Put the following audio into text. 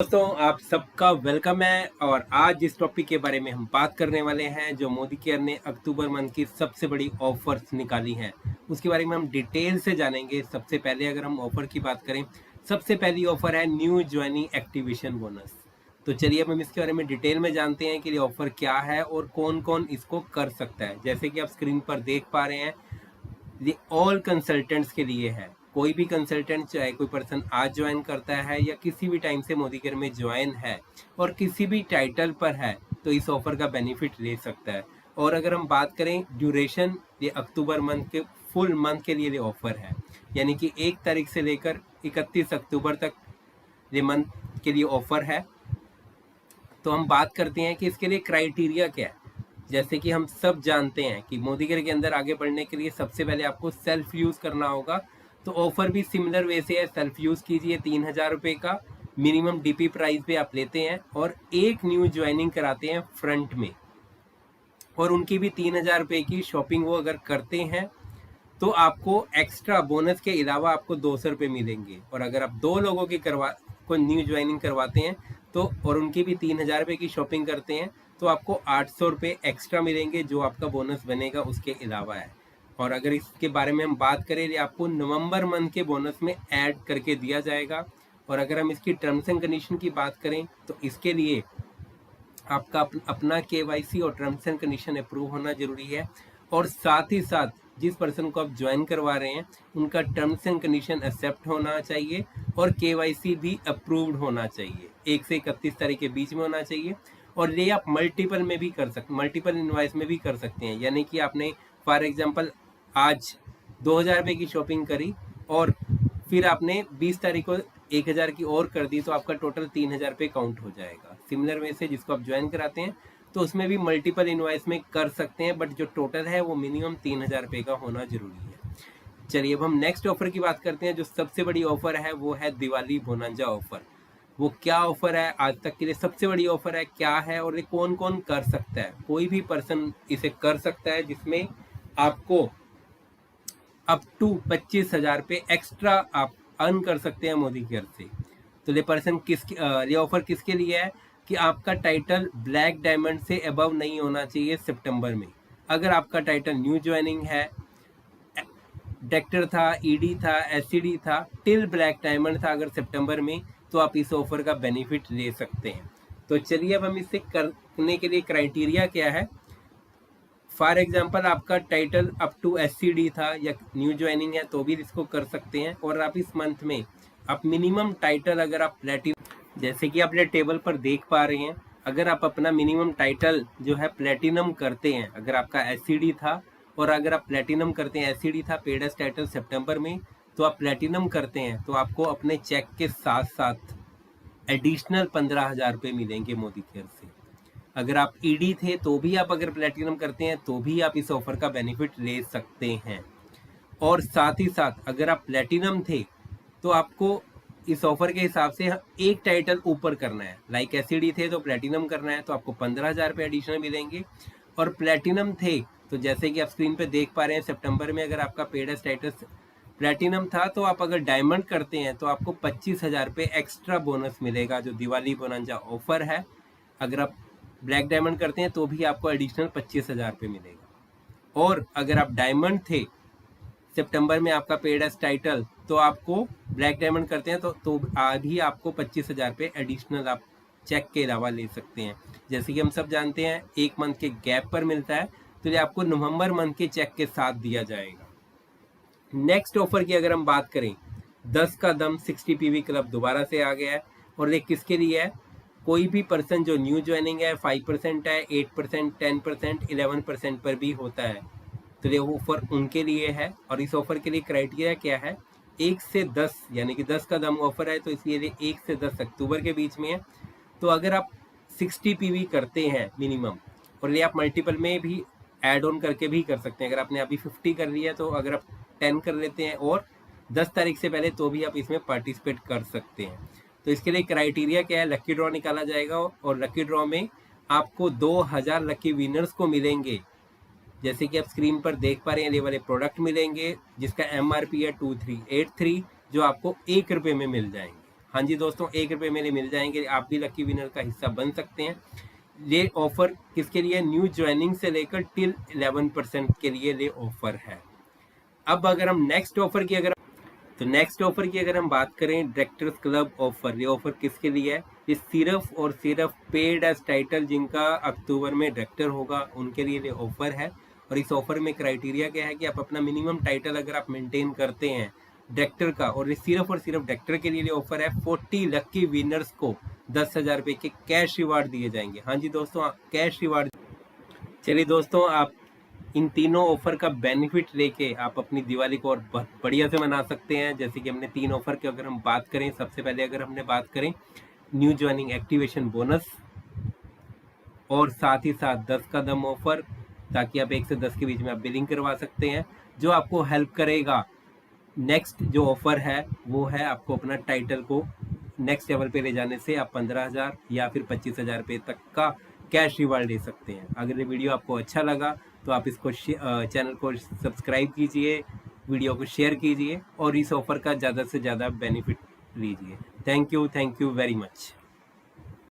दोस्तों आप सबका वेलकम है। और आज जिस टॉपिक के बारे में हम बात करने वाले हैं, जो मोदी केयर ने अक्टूबर मंथ की सबसे बड़ी ऑफर्स निकाली हैं, उसके बारे में हम डिटेल से जानेंगे। सबसे पहले अगर हम ऑफर की बात करें, सबसे पहली ऑफर है न्यू ज्वाइनिंग एक्टिवेशन बोनस। तो चलिए अब हम इसके बारे में डिटेल में जानते हैं कि ये ऑफर क्या है और कौन कौन इसको कर सकता है। जैसे कि आप स्क्रीन पर देख पा रहे हैं, ये ऑल कंसल्टेंट्स के लिए है। कोई भी कंसल्टेंट, चाहे कोई पर्सन आज ज्वाइन करता है या किसी भी टाइम से मोदी केयर में ज्वाइन है और किसी भी टाइटल पर है, तो इस ऑफर का बेनिफिट ले सकता है। और अगर हम बात करें ड्यूरेशन, ये अक्टूबर मंथ के फुल मंथ के लिए ये ऑफर है, यानी कि 1 तारीख से लेकर 31 अक्टूबर तक ये मंथ के लिए ऑफर है। तो हम बात करते हैं कि इसके लिए क्राइटेरिया क्या है। जैसे कि हम सब जानते हैं कि मोदी केयर के अंदर आगे बढ़ने के लिए सबसे पहले आपको सेल्फ यूज़ करना होगा। तो ऑफर भी सिमिलर वे से है, सेल्फ यूज़ कीजिए। 3000 रुपये का मिनिमम डीपी प्राइस पे आप लेते हैं और एक न्यू ज्वाइनिंग कराते हैं फ्रंट में, और उनकी भी 3000 रुपये की शॉपिंग वो अगर करते हैं तो आपको एक्स्ट्रा बोनस के अलावा आपको 200 रुपये मिलेंगे। और अगर आप 2 लोगों की को न्यू ज्वाइनिंग करवाते हैं तो, और उनकी भी 3000 रुपये की शॉपिंग करते हैं, तो आपको 800 रुपये एक्स्ट्रा मिलेंगे, जो आपका बोनस बनेगा उसके अलावा है। और अगर इसके बारे में हम बात करें, ये आपको नवंबर मंथ के बोनस में ऐड करके दिया जाएगा। और अगर हम इसकी टर्म्स एंड कंडीशन की बात करें, तो इसके लिए आपका अपना KYC और टर्म्स एंड कंडीशन अप्रूव होना जरूरी है। और साथ ही साथ जिस पर्सन को आप ज्वाइन करवा रहे हैं, उनका टर्म्स एंड कंडीशन एक्सेप्ट होना चाहिए और KYC भी अप्रूव्ड होना चाहिए। 1 से 31 तारीख के बीच में होना चाहिए। और ये आप मल्टीपल में भी कर सकते, मल्टीपल इनवॉइस में भी कर सकते हैं। यानी कि आपने फॉर एग्जांपल आज 2000 रुपये की शॉपिंग करी और फिर आपने 20 तारीख को 1000 की और कर दी, तो आपका टोटल 3000 रुपये काउंट हो जाएगा। सिमिलर वे से जिसको आप ज्वाइन कराते हैं, तो उसमें भी मल्टीपल इनवॉइस में कर सकते हैं, बट जो टोटल है वो मिनिमम 3000 रुपये का होना जरूरी है। चलिए अब हम नेक्स्ट ऑफर की बात करते हैं। जो सबसे बड़ी ऑफर है वो है दिवाली बोनंजा ऑफर। वो क्या ऑफर है, आज तक के लिए सबसे बड़ी ऑफर है, क्या है और ये कौन कौन कर सकता है। कोई भी पर्सन इसे कर सकता है, जिसमें आपको अप टू 25,000 रुपये एक्स्ट्रा आप अर्न कर सकते हैं मोदी केयर से। तो ये पर्सन ये ऑफर किसके लिए है कि आपका टाइटल ब्लैक डायमंड से अबव नहीं होना चाहिए सितंबर में। अगर आपका टाइटल न्यू ज्वाइनिंग है, डायरेक्टर था, ED था, SCD था, टिल ब्लैक डायमंड था अगर सितंबर में, तो आप इस ऑफर का बेनिफिट ले सकते हैं। तो चलिए अब हम इसे करने के लिए क्राइटेरिया क्या है। फॉर एग्जाम्पल आपका टाइटल अप टू SCD था या न्यू ज्वाइनिंग है, तो भी इसको कर सकते हैं। और आप इस मंथ में आप मिनिमम टाइटल, अगर आप प्लेटिनम, जैसे कि आप ये टेबल पर देख पा रहे हैं, अगर आप अपना मिनिमम टाइटल जो है प्लेटिनम करते हैं, अगर आपका SCD था और अगर आप प्लेटिनम करते हैं, SCD था पेड एज टाइटल सितंबर में, तो आप प्लेटिनम करते हैं, तो आपको अपने चेक के साथ साथ एडिशनल 15,000 रुपये मिलेंगे मोदी केयर से। अगर आप ED थे तो भी आप अगर प्लेटिनम करते हैं तो भी आप इस ऑफर का बेनिफिट ले सकते हैं। और साथ ही साथ अगर आप प्लेटिनम थे तो आपको इस ऑफर के हिसाब से एक टाइटल ऊपर करना है। लाइक SCD थे तो प्लेटिनम करना है, तो आपको 15,000 रुपये एडिशनल मिलेंगे। और प्लेटिनम थे तो जैसे कि आप स्क्रीन पे देख पा रहे हैं, सितंबर में अगर आपका पेड स्टेटस प्लेटिनम था, तो आप अगर डायमंड करते हैं तो आपको 25,000 रुपये एक्स्ट्रा बोनस मिलेगा, जो दिवाली बोनंजा ऑफर है। अगर आप ब्लैक डायमंड करते हैं तो भी आपको एडिशनल 25,000 रुपये मिलेगा। और अगर आप डायमंड थे सितंबर में, आपका पेड एज टाइटल, तो आपको ब्लैक डायमंड करते हैं तो भी आपको 25,000 रुपये एडिशनल आप चेक के अलावा ले सकते हैं। जैसे कि हम सब जानते हैं 1 मंथ के गैप पर मिलता है, तो ये आपको नवंबर मंथ के चेक के साथ दिया जाएगा। नेक्स्ट ऑफर की अगर हम बात करें, 10 का दम 60 PV क्लब दोबारा से आ गया है। और ये किसके लिए है, कोई भी पर्सन जो न्यू ज्वाइनिंग है, 5% है, 8%, 10%, 11% पर भी होता है, तो ये ऑफर उनके लिए है। और इस ऑफर के लिए क्राइटेरिया क्या है, 1 से 10, यानी कि 10 का दम ऑफर है, तो इसलिए 1 से 10 अक्टूबर के बीच में है। तो अगर आप 60 PV करते हैं मिनिमम, और ये आप मल्टीपल में भी ऐड ऑन करके भी कर सकते हैं। अगर आपने अभी 50 कर लिया, तो अगर आप 10 कर लेते हैं और 10 तारीख से पहले, तो भी आप इसमें पार्टिसिपेट कर सकते हैं। तो इसके लिए क्राइटेरिया क्या है, लकी ड्रॉ निकाला जाएगा और लकी ड्रॉ में आपको 2000 लकी विनर्स को मिलेंगे। जैसे कि आप स्क्रीन पर देख पा रहे हैं, ये वाले प्रोडक्ट मिलेंगे जिसका MRP है 2383, जो आपको 1 रुपये में मिल जाएंगे। हाँ जी दोस्तों, 1 रुपये मेरे मिल जाएंगे, आप भी लकी विनर का हिस्सा बन सकते हैं। ये ऑफर किसके लिए? न्यू ज्वाइनिंग से लेकर टिल 11% के लिए ये ऑफर है। अब अगर हम नेक्स्ट ऑफर की अगर हम बात करें, डायरेक्टर्स क्लब ऑफर, ये ऑफर किसके लिए है? ये सिर्फ और सिर्फ पेड एज टाइटल जिनका अक्टूबर में डायरेक्टर होगा उनके लिए ये ऑफर है। और इस ऑफर में क्राइटेरिया क्या है कि आप अपना मिनिमम टाइटल अगर आप मेंटेन करते हैं डायरेक्टर का, और ये सिर्फ और सिर्फ डायरेक्टर के लिए ऑफर है। 40 लकी विनर्स को 10,000 रुपये के कैश रिवार्ड दिए जाएंगे। हाँ जी दोस्तों, कैश रिवार्ड। चलिए दोस्तों, आप इन तीनों ऑफर का बेनिफिट लेके आप अपनी दिवाली को और बहुत बढ़िया से मना सकते हैं। जैसे कि हमने 3 ऑफर की अगर हम बात करें, सबसे पहले अगर हमने बात करें न्यू ज्वाइनिंग एक्टिवेशन बोनस, और साथ ही साथ 10 कदम ऑफर, ताकि आप 1 से 10 के बीच में आप बिलिंग करवा सकते हैं, जो आपको हेल्प करेगा। नेक्स्ट जो ऑफर है वो है आपको अपना टाइटल को नेक्स्ट लेवल पे ले जाने से आप 15,000 या फिर 25,000 रुपये तक का कैश रिवार्ड ले सकते हैं। अगर ये वीडियो आपको अच्छा लगा तो आप इसको चैनल को सब्सक्राइब कीजिए, वीडियो को शेयर कीजिए और इस ऑफर का ज़्यादा से ज़्यादा बेनिफिट लीजिए। Thank you very much.